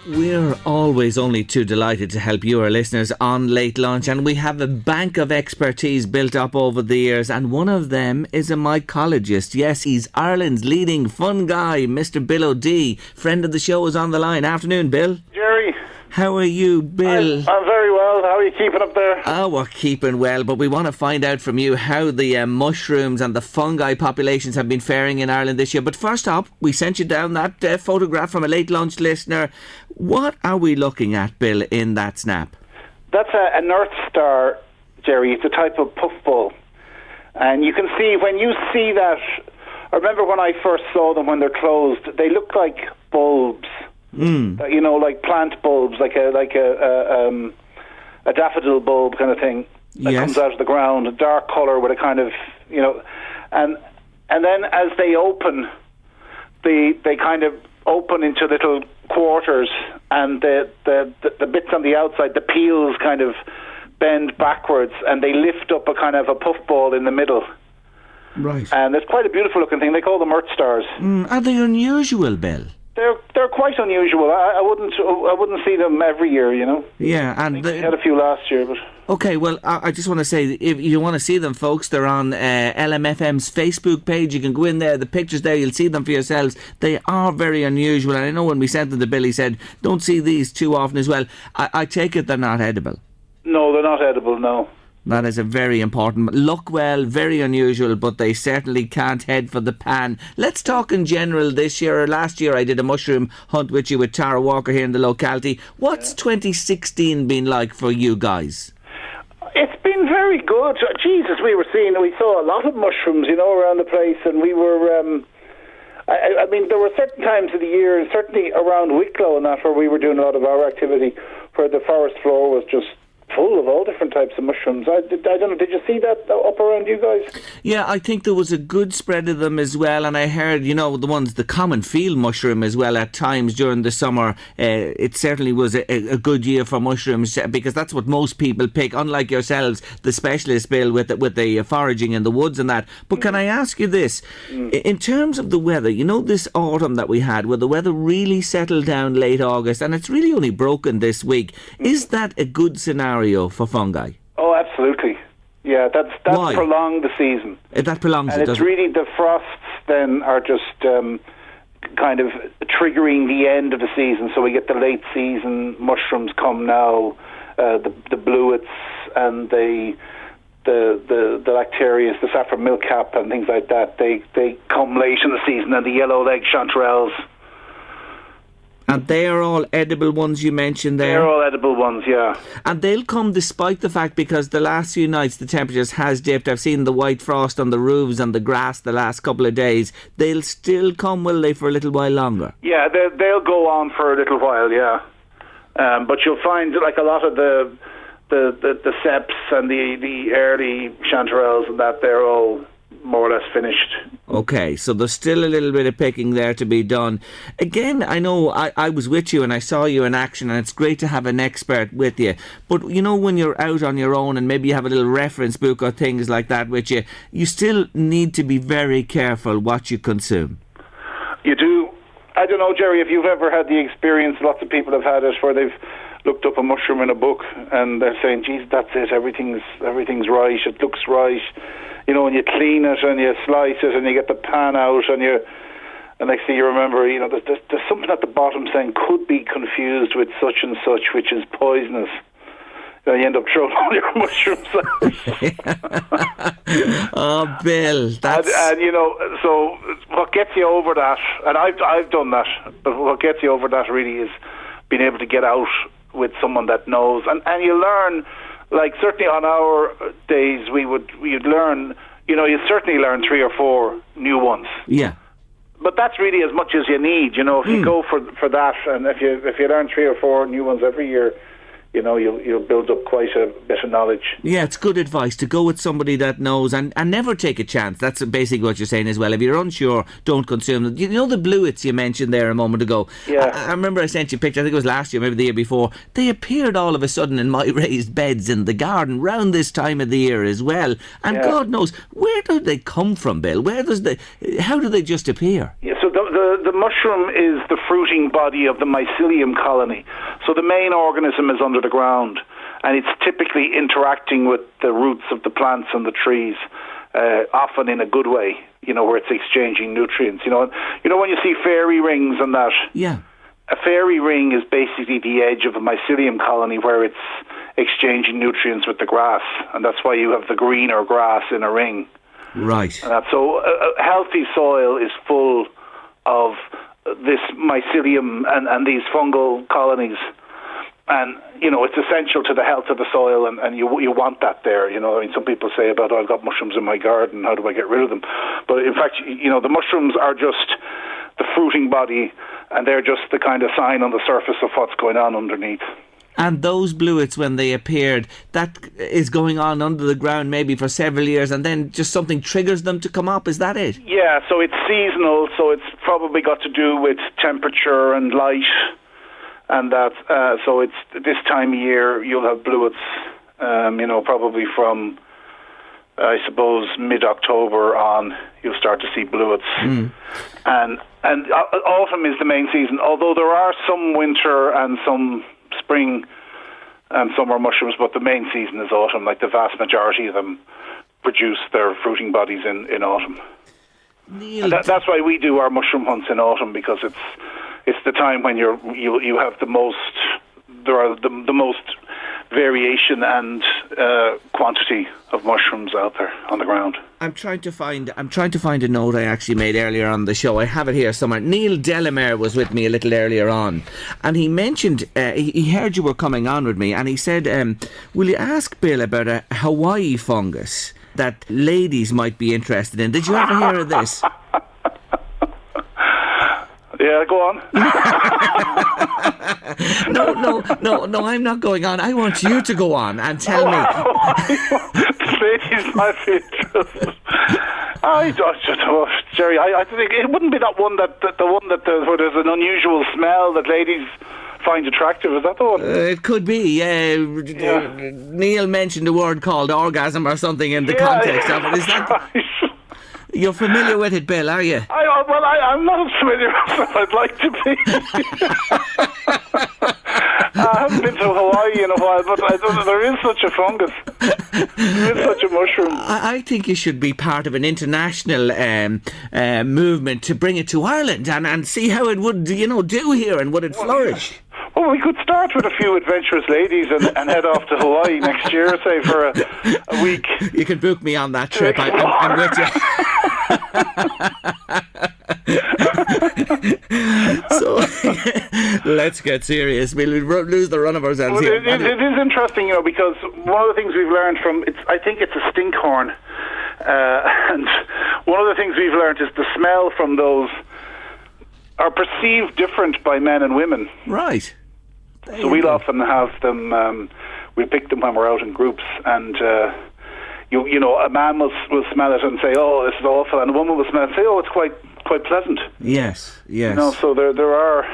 We're always only too delighted to help you, our listeners, on Late Lunch, and we have a bank of expertise built up over the years, and one of them is a mycologist. Yes, he's Ireland's leading fun guy, Mr. Bill O'D. Friend of the show is on the line. Afternoon, Bill. Jerry. How are you, Bill? I'm very well. How are you keeping up there? Oh, we're keeping well, but we want to find out from you how the mushrooms and the fungi populations have been faring in Ireland this year. But first up, we sent you down that photograph from a Late Lunch listener. What are we looking at, Bill, in that snap? That's an Earthstar, Jerry. It's a type of puffball. And you can see, when you see that, I remember when I first saw them when they're closed, they look like bulbs. You know, like plant bulbs, like a daffodil bulb kind of thing that comes out of the ground, a dark colour with a kind of, you know, and then as they open, they kind of open into little quarters, and the bits on the outside, the peels kind of bend backwards, and they lift up a kind of a puffball in the middle. Right. And it's quite a beautiful looking thing. They call them Earthstars. Are they unusual, Bill? They're quite unusual. I wouldn't see them every year, you know. Yeah, and we had a few last year, but okay. Well, I just want to say, if you want to see them, folks, they're on LMFM's Facebook page. You can go in there. The pictures there, you'll see them for yourselves. They are very unusual, and I know when we sent them to Bill, he said, "Don't see these too often as well." I take it they're not edible. No, they're not edible. No. That is a very important. Look well, very unusual, but they certainly can't head for the pan. Let's talk in general this year. Or last year I did a mushroom hunt with you with Tara Walker here in the locality. What's 2016 been like for you guys? It's been very good. Jesus, we saw a lot of mushrooms, you know, around the place, and we were. I mean, there were certain times of the year, certainly around Wicklow and that, where we were doing a lot of our activity, where the forest floor was just full of all different types of mushrooms. I don't know, did you see that up around you guys? Yeah, I think there was a good spread of them as well, and I heard, you know, the common field mushroom as well at times during the summer. It certainly was a good year for mushrooms, because that's what most people pick, unlike yourselves, the specialist, Bill, with the foraging in the woods and that. But can I ask you this? In terms of the weather, you know, this autumn that we had, where the weather really settled down late August, and it's really only broken this week, is that a good scenario for fungi? Oh, absolutely. Yeah, that's Why? prolonged the season. That prolongs and it, it's really the frosts then are just kind of triggering the end of the season. So we get the late season mushrooms come now, the bluets and the lactarius, the saffron milkcap and things like that. They come late in the season, and the yellow leg chanterelles. And they are all edible ones you mentioned there? They're all edible ones, yeah. And they'll come despite the fact, because the last few nights the temperatures has dipped. I've seen the white frost on the roofs and the grass the last couple of days. They'll still come, will they, for a little while longer? Yeah, they'll go on for a little while, yeah. But you'll find, like, a lot of the seps and the early chanterelles and that, they're all more or less finished. Okay, so there's still a little bit of picking there to be done. Again, I know I was with you and I saw you in action, and it's great to have an expert with you. But, you know, when you're out on your own and maybe you have a little reference book or things like that with you, you still need to be very careful what you consume. You do. I don't know, Jerry, if you've ever had the experience, lots of people have had it, where they've looked up a mushroom in a book and they're saying, geez, that's it, everything's right, it looks right. You know, when you clean it and you slice it and you get the pan out and next thing you remember, you know, there's something at the bottom saying could be confused with such and such, which is poisonous. You know, you end up throwing all your mushrooms out. Oh, Bill, that's... And you know, so what gets you over that, and I've done that, but what gets you over that really is being able to get out with someone that knows, and you learn. Like, certainly on our days, we'd learn, you know, you certainly learn 3 or 4 new ones. Yeah. But that's really as much as you need, you know. If you go for that, and if you learn 3 or 4 new ones every year, you know, you'll build up quite a bit of knowledge. Yeah, it's good advice to go with somebody that knows, and never take a chance. That's basically what you're saying as well. If you're unsure, don't consume them. You know the bluets you mentioned there a moment ago? Yeah. I remember I sent you a picture, I think it was last year, maybe the year before. They appeared all of a sudden in my raised beds in the garden round this time of the year as well. And God knows, where do they come from, Bill? How do they just appear? Yeah, so the mushroom is the fruiting body of the mycelium colony. So the main organism is under the ground, and it's typically interacting with the roots of the plants and the trees, often in a good way, where it's exchanging nutrients. When you see fairy rings and that, yeah, a fairy ring is basically the edge of a mycelium colony where it's exchanging nutrients with the grass, and that's why you have the greener grass in a ring. Right. So a healthy soil is full of this mycelium and these fungal colonies. And, it's essential to the health of the soil, and you want that there. Some people say about, I've got mushrooms in my garden, how do I get rid of them? But in fact, the mushrooms are just the fruiting body, and they're just the kind of sign on the surface of what's going on underneath. And those bluets, when they appeared, that is going on under the ground maybe for several years, and then just something triggers them to come up. Is that it? Yeah, so it's seasonal, so it's probably got to do with temperature and light, and that. So it's this time of year you'll have bluets, probably from, I suppose, mid-October on, you'll start to see bluets. And autumn is the main season, although there are some winter and some spring and summer mushrooms, but the main season is autumn. Like the vast majority of them produce their fruiting bodies in autumn. Neil, that's why we do our mushroom hunts in autumn, because it's the time when you have the most, there are the most variation and quantity of mushrooms out there on the ground. I'm trying to find a note I actually made earlier on the show. I have it here somewhere. Neil Delamere was with me a little earlier on, and he mentioned he heard you were coming on with me, and he said, will you ask Bill about a Hawaii fungus that ladies might be interested in? Did you ever hear of this? Yeah, go on. No, I'm not going on. I want you to go on and tell me. Ladies might be interested. I don't know, Jerry. I think it wouldn't be that one where there's an unusual smell that ladies find attractive. Is that the one? It could be. Yeah. Neil mentioned a word called orgasm or something in the context of it. Is that right? You're familiar with it, Bill, are you? I'm not as familiar with it. I'd like to be. I haven't been to Hawaii in a while, but I don't know, there is such a fungus. There is such a mushroom. I think you should be part of an international movement to bring it to Ireland and see how it would, do here, and would it flourish? Well, we could start with a few adventurous ladies and head off to Hawaii next year, say, for a week. You can book me on that trip. I'm with you. So let's get serious. We'll lose the run of ourselves here. It is interesting, because one of the things we've learned from I think it's a stinkhorn, and one of the things we've learned is the smell from those are perceived different by men and women. Right. So we'll often have them. We pick them when we're out in groups, and a man will smell it and say, "Oh, this is awful," and a woman will smell it and say, "Oh, it's quite pleasant." Yes. So there are.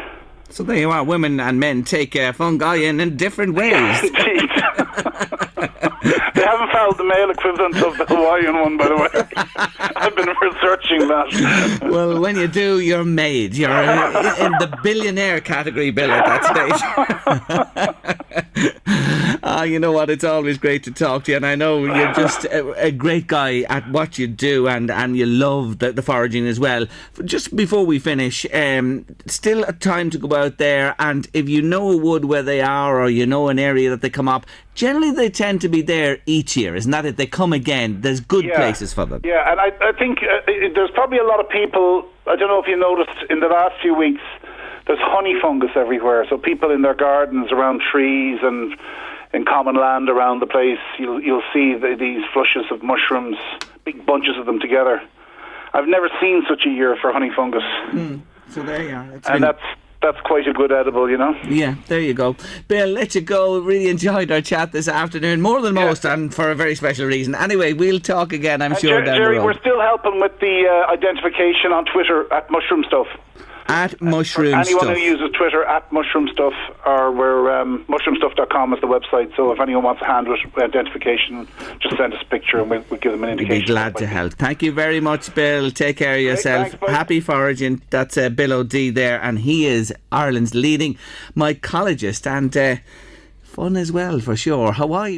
So there you are. Women and men take fungi in different ways. Indeed. They haven't found the male equivalent of the Hawaiian one, by the way. I've been researching that. Well, when you do, you're made. You're in the billionaire category, Bill, at that stage. You know what? It's always great to talk to you, and I know you're just a great guy at what you do, and you love the foraging as well. Just before we finish, still a time to go out there, and if you know a wood where they are, or you know an area that they come up, generally they tend to be there each year, isn't that it? They come again. There's good places for them. Yeah, and I think there's probably a lot of people, I don't know if you noticed in the last few weeks, there's honey fungus everywhere. So people in their gardens around trees and in common land around the place, you'll see these flushes of mushrooms, big bunches of them together. I've never seen such a year for honey fungus. So there you are. And that's quite a good edible, Yeah, there you go. Bill, let you go. Really enjoyed our chat this afternoon, more than most, and for a very special reason. Anyway, we'll talk again, I'm sure, down Jerry, the road. we're still helping with the identification on Twitter at Mushroom Stuff. At Mushroom anyone Stuff. who uses Twitter at Mushroom Stuff, or we're mushroomstuff.com is the website. So if anyone wants a hand with identification, just send us a picture and we'll give them an indication. We'd be glad to help. Thank you very much, Bill. Take care of yourself. Thanks, Happy foraging. That's Bill O'D there, and he is Ireland's leading mycologist, and fun as well for sure. Hawaii.